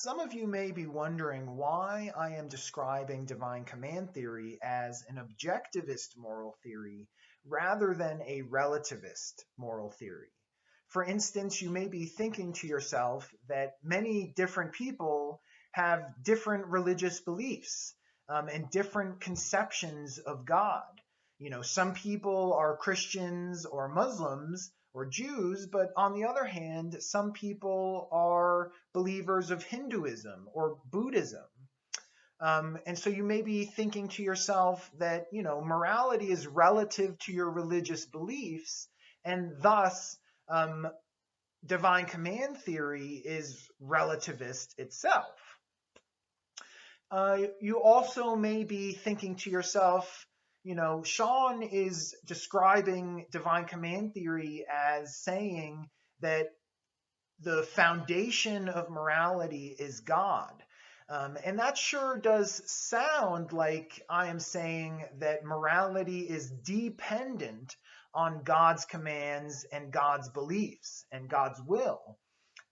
Some of you may be wondering why I am describing divine command theory as an objectivist moral theory rather than a relativist moral theory. For instance, you may be thinking to yourself that many different people have different religious beliefs and different conceptions of God. Some people are Christians or Muslims or Jews, but on the other hand, some people are believers of Hinduism or Buddhism. And so you may be thinking to yourself that, morality is relative to your religious beliefs, and thus divine command theory is relativist itself. You also may be thinking to yourself, Sean is describing divine command theory as saying that the foundation of morality is God. And that sure does sound like I am saying that morality is dependent on God's commands and God's beliefs and God's will.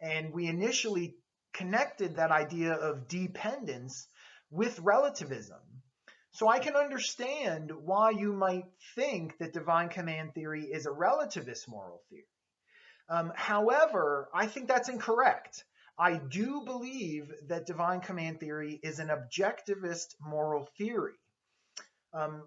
And we initially connected that idea of dependence with relativism. So I can understand why you might think that divine command theory is a relativist moral theory. However, I think that's incorrect. I do believe that divine command theory is an objectivist moral theory.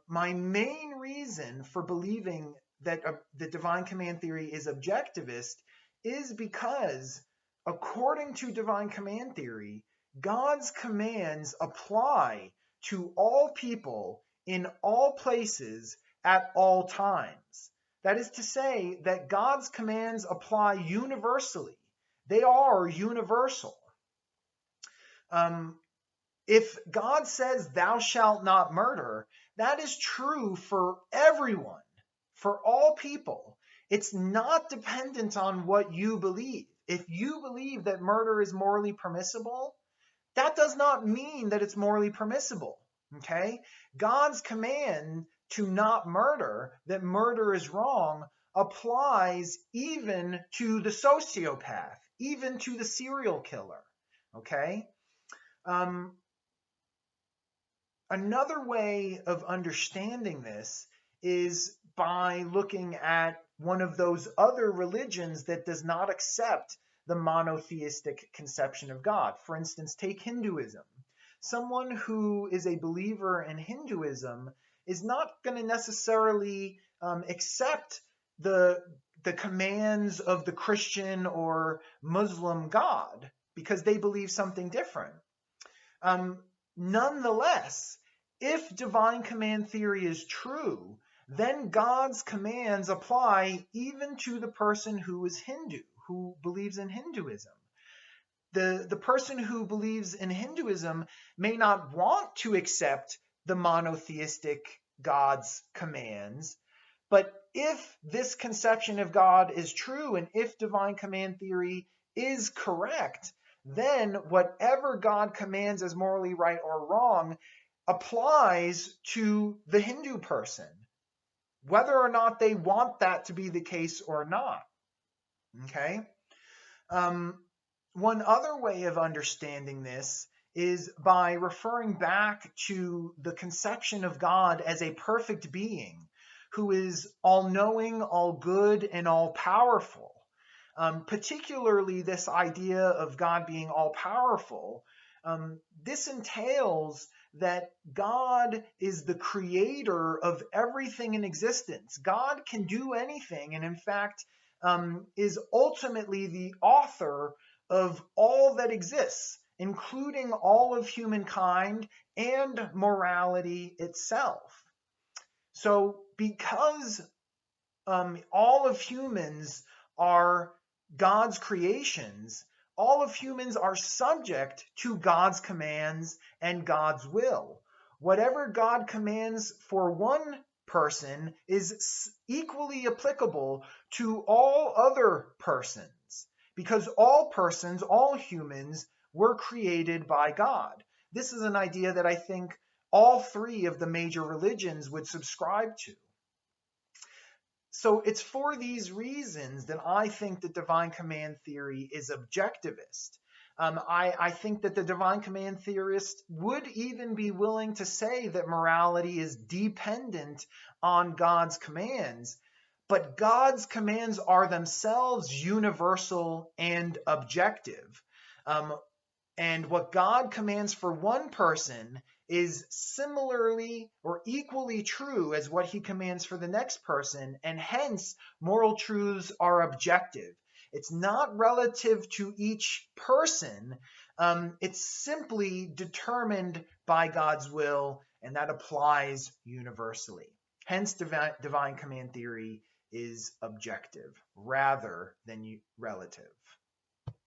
My main reason for believing that the divine command theory is objectivist is because, according to divine command theory, God's commands apply to all people in all places at all times. That is to say that God's commands apply universally. They are universal. If God says, "Thou shalt not murder," that is true for everyone, for all people. It's not dependent on what you believe. If you believe that murder is morally permissible, that does not mean that it's morally permissible. Okay? God's command to not murder, that murder is wrong, applies even to the sociopath, even to the serial killer. Okay? Another way of understanding this is by looking at one of those other religions that does not accept the monotheistic conception of God. For instance, take Hinduism. Someone who is a believer in Hinduism is not going to necessarily accept the commands of the Christian or Muslim God because they believe something different. Nonetheless, if divine command theory is true, then God's commands apply even to the person who is Hindu, who believes in Hinduism. The person who believes in Hinduism may not want to accept the monotheistic God's commands, but if this conception of God is true and if divine command theory is correct, then whatever God commands as morally right or wrong applies to the Hindu person, whether or not they want that to be the case or not. Okay? One other way of understanding this is by referring back to the conception of God as a perfect being who is all-knowing, all-good, and all-powerful. Particularly this idea of God being all-powerful, this entails that God is the creator of everything in existence. God can do anything, and in fact, is ultimately the author of all that exists, including all of humankind and morality itself. So because all of humans are God's creations, all of humans are subject to God's commands and God's will. Whatever God commands for one person is equally applicable to all other persons, because all persons, all humans, were created by God. This is an idea that I think all three of the major religions would subscribe to. So it's for these reasons that I think that divine command theory is objectivist. I think that the divine command theorist would even be willing to say that morality is dependent on God's commands, but God's commands are themselves universal and objective. Um, and what God commands for one person is similarly or equally true as what he commands for the next person, and hence moral truths are objective. It's not relative to each person, it's simply determined by God's will, and that applies universally. Hence, divine command theory is objective rather than relative.